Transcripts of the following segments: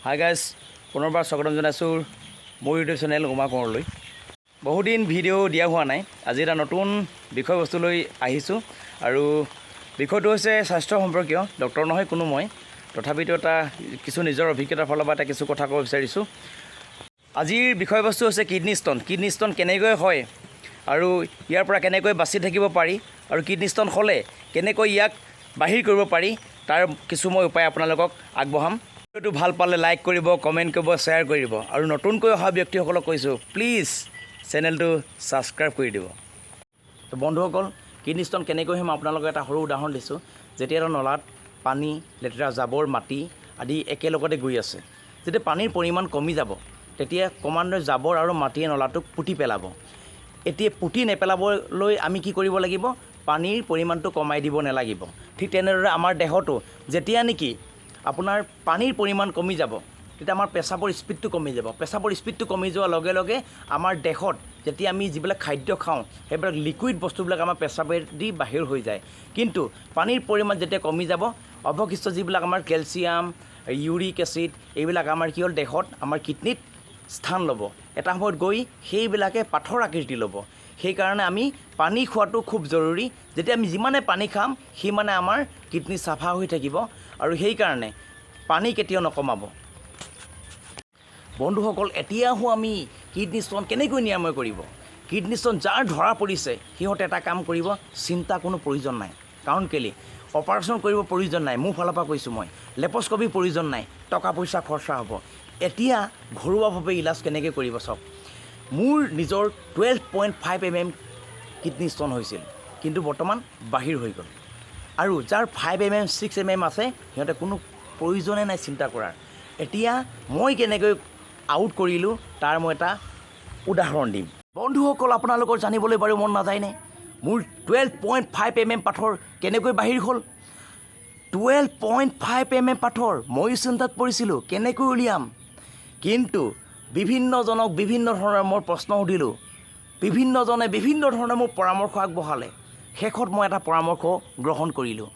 Hi guys, পুনৰবাৰ স্বাগতম জনাইছোঁ মোৰ ইউটিউব চেনেল উমা কোঁৱৰলৈ। বহুদিন ভিডিঅ' দিয়া হোৱা নাই। আজি এটা নতুন বিষয়বস্তু লৈ আহিছোঁ আৰু বিষয়টো হৈছে স্বাস্থ্য সম্পৰ্কীয়। ডক্টৰ নহয় কোনো মই, তথাপিতো কিছু নিজৰ অভিজ্ঞতাৰ ফালৰ পৰা কিছু কথা ক'ব বিচাৰিছোঁ। আজিৰ বিষয়বস্তু হৈছে কিডনী ষ্ট'ন। কিডনী ষ্ট'ন কেনেকৈ হয় আৰু ইয়াৰ পৰা কেনেকৈ বাচি থাকিব পাৰি আৰু কিডনী ষ্ট'ন হ'লে কেনেকৈ ইয়াক বাহিৰ কৰিব পাৰি, তাৰ কিছু মই উপায় আপোনালোকক আগবঢ়াম। ভিডিঅ'টো ভাল পালে লাইক কৰিব, কমেণ্ট কৰিব, শ্বেয়াৰ কৰিব আৰু নতুনকৈ অহা ব্যক্তিসকলক কৈছোঁ প্লিজ চেনেলটো ছাবস্ক্ৰাইব কৰি দিব। তো বন্ধুসকল, কিডনী ষ্ট'ন কেনেকৈ হয় মই আপোনালোকক এটা সৰু উদাহৰণ দিছোঁ। যেতিয়া এটা নলাত পানী, লেতেৰা জাবৰ, মাটি আদি একেলগতে গৈ আছে, যেতিয়া পানীৰ পৰিমাণ কমি যাব তেতিয়া ক্ৰমান্বয়ে জাবৰ আৰু মাটিয়ে নলাটোক পুতি পেলাব। এতিয়া পুতি নেপেলাবলৈ আমি কি কৰিব লাগিব? পানীৰ পৰিমাণটো কমাই দিব নালাগিব। ঠিক তেনেদৰে আমাৰ দেহতো যেতিয়া নেকি আপোনাৰ পানীৰ পৰিমাণ কমি যাব তেতিয়া আমাৰ পেচাবৰ স্পীডটো কমি যাব। পেচাবৰ স্পীডটো কমি যোৱাৰ লগে লগে আমাৰ দেহত যেতিয়া আমি যিবিলাক খাদ্য খাওঁ সেইবিলাক লিকুইড বস্তুবিলাক আমাৰ পেচাবেদি বাহিৰ হৈ যায়। কিন্তু পানীৰ পৰিমাণ যেতিয়া কমি যাব, অৱশিষ্ট যিবিলাক আমাৰ কেলছিয়াম, ইউৰিক এচিড এইবিলাক আমাৰ কি হ'ল, দেহত আমাৰ কিডনীত স্থান ল'ব। এটা সময়ত গৈ সেইবিলাকে পাথৰ আকৃতি ল'ব। সেইকাৰণে আমি পানী খোৱাটো খুব জৰুৰী। যেতিয়া আমি যিমানে পানী খাম সিমানে আমাৰ কিডনী চাফা হৈ থাকিব আৰু সেইকাৰণে পানী কেতিয়াও নকমাব। বন্ধুসকল, এতিয়া আহোঁ আমি কিডনী ষ্ট'ন কেনেকৈ নিৰাময় কৰিব। কিডনী ষ্ট'ন যাৰ ধৰা পৰিছে সিহঁতে এটা কাম কৰিব, চিন্তা কোনো প্ৰয়োজন নাই। কাৰণ কেলৈ? অপাৰেশ্যন কৰিব প্ৰয়োজন নাই। মোৰ ফালৰ পৰা কৈছোঁ মই, লেপস্কপি প্ৰয়োজন নাই, টকা পইচা খৰচা হ'ব। এতিয়া ঘৰুৱাভাৱে ইলাজ কেনেকৈ কৰিব চাওক। মোৰ নিজৰ 12.5 mm কিডনী ষ্ট'ন হৈছিল, কিন্তু বৰ্তমান বাহিৰ হৈ গ'ল। আৰু যাৰ 5 mm 6 mm আছে সিহঁতে কোনো প্ৰয়োজনে নাই চিন্তা কৰাৰ। এতিয়া মই কেনেকৈ আউট কৰিলোঁ তাৰ মই এটা উদাহৰণ দিম। বন্ধুসকল, আপোনালোকৰ জানিবলৈ বাৰু মন নাযায়নে মোৰ 12.5 mm পাথৰ কেনেকৈ বাহিৰ হ'ল? 12.5 mm পাথৰ ময়ো চিন্তাত পৰিছিলোঁ কেনেকৈ উলিয়াম। কিন্তু বিভিন্নজনক বিভিন্ন ধৰণৰ মই প্ৰশ্ন সুধিলোঁ, বিভিন্নজনে বিভিন্ন ধৰণে মোক পৰামৰ্শ আগবঢ়ালে। শেষত মই এটা পৰামৰ্শ গ্ৰহণ কৰিলোঁ।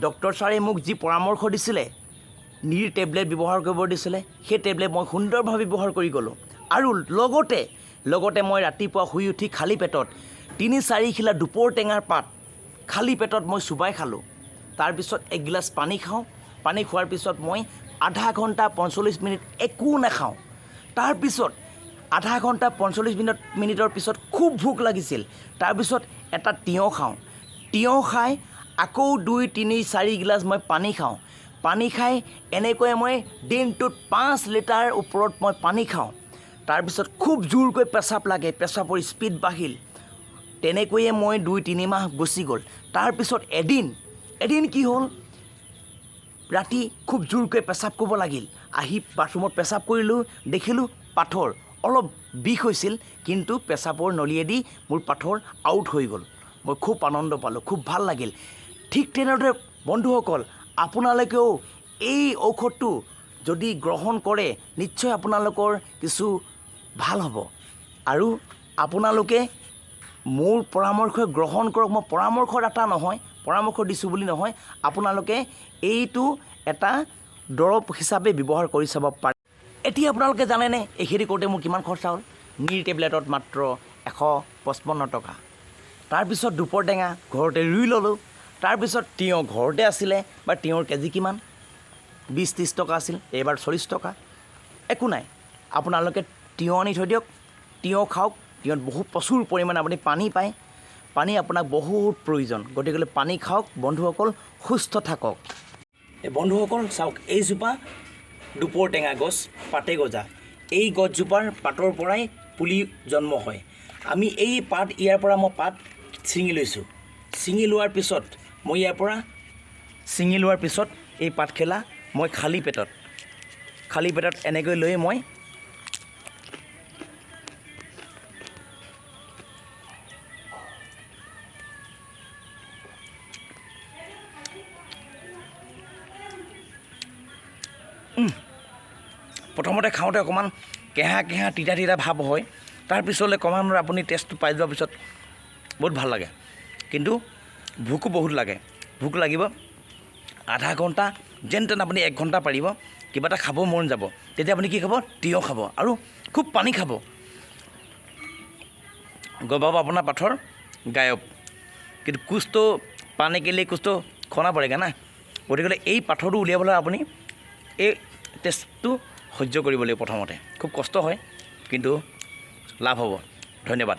ডক্টৰ ছাৰে মোক যি পৰামৰ্শ দিছিলে, নীৰ টেবলেট ব্যৱহাৰ কৰিব দিছিলে, সেই টেবলেট মই সুন্দৰভাৱে ব্যৱহাৰ কৰি গ'লোঁ। আৰু লগতে মই ৰাতিপুৱা শুই উঠি খালী পেটত 3-4 খিলা দুপৰ টেঙাৰ পাত খালী পেটত মই চোবাই খালোঁ। তাৰপিছত এগিলাচ পানী খাওঁ। পানী খোৱাৰ পিছত মই আধা ঘণ্টা 45 মিনিট একো নাখাওঁ। তাৰপিছত আধা ঘণ্টা 45 মিনিটৰ পিছত খুব ভোক লাগিছিল। তাৰপিছত এটা তিয়ঁহ খাওঁ। তিয়ঁহ খাই আকৌ 2-3-4 গিলাচ মই পানী খাওঁ। পানী খাই এনেকৈ মই দিনটোত 5 লিটাৰ ওপৰত মই পানী খাওঁ। তাৰপিছত খুব জোৰকৈ পেচাব লাগে, পেচাবৰ স্পীড বাঢ়িল। তেনেকৈয়ে মই 2-3 মাহ গুচি গ'ল। তাৰপিছত এদিন কি হ'ল, ৰাতি খুব জোৰকৈ পেচাব কৰিব লাগিল। আহি বাথৰুমত পেচাব কৰিলোঁ, দেখিলোঁ পাথৰ। অলপ বিষ হৈছিল, কিন্তু পেচাবৰ নলীয়েদি মোৰ পাথৰ আউট হৈ গ'ল। মই খুব আনন্দ পালোঁ, খুব ভাল লাগিল। ঠিক তেনেদৰে বন্ধুসকল, আপোনালোকেও এই ঔষধটো যদি গ্ৰহণ কৰে নিশ্চয় আপোনালোকৰ কিছু ভাল হ'ব। আৰু আপোনালোকে মোৰ পৰামৰ্শ গ্ৰহণ কৰক। মই পৰামৰ্শদাতা নহয়, পৰামৰ্শ দিছোঁ বুলি নহয়, আপোনালোকে এইটো এটা দৰৱ হিচাপে ব্যৱহাৰ কৰি চাব পাৰে। এতিয়া আপোনালোকে জানেনে এইখিনি কৰোঁতে মোৰ কিমান খৰচা হ'ল? নীৰ টেবলেটত মাত্ৰ 155 টকা। তাৰপিছত দুপৰ টেঙা ঘৰতে ৰুই ল'লোঁ। তাৰপিছত তিয়ঁহ ঘৰতে আছিলে, বা তিয়ঁহৰ কেজি কিমান 20-30 টকা আছিল, এইবাৰ 40 টকা। একো নাই, আপোনালোকে তিয়ঁহ আনি থৈ দিয়ক, তিয়ঁহ খাওক। তিয়ঁহত বহুত প্ৰচুৰ পৰিমাণে আপুনি পানী পায়। পানী আপোনাক বহুত প্ৰয়োজন, গতিকে পানী খাওক বন্ধুসকল, সুস্থ থাকক। এই বন্ধুসকল চাওক, এইজোপা দুপৰ টেঙা গছ, পাতে গজা। এই গছজোপাৰ পাতৰ পৰাই পুলি জন্ম হয়। আমি এই ইয়াৰ পৰা মই পাত ছিঙি লৈছোঁ। ছিঙি লোৱাৰ পিছত এই পাতখিলা মই খালী পেটত এনেকৈ লৈ মই প্ৰথমতে খাওঁতে অকণমান কেঁহা তিতা ভাৱ হয়। তাৰপিছলৈ ক্ৰমান্বয়ে আপুনি টেষ্টটো পাই যোৱাৰ পিছত বহুত ভাল লাগে। কিন্তু ভোকো বহুত লাগে। ভোক লাগিব আধা ঘণ্টা, যেন তেন আপুনি 1 ঘণ্টা পাৰিব। কিবা এটা খাব মন যাব, তেতিয়া আপুনি কি খাব? তিয়ঁহ খাব আৰু খুব পানী খাব। গৈ পাব আপোনাৰ পাথৰ গায়ব। কিন্তু कुछ तो पाने के लिए कुछ तो खोना पड़ेगा ना। গতিকে এই পাথৰটো উলিয়াবলৈ আপুনি এই টেষ্টটো সহ্য কৰিব লাগিব প্ৰথমতে। খুব কষ্ট হয় কিন্তু লাভ হ'ব। ধন্যবাদ।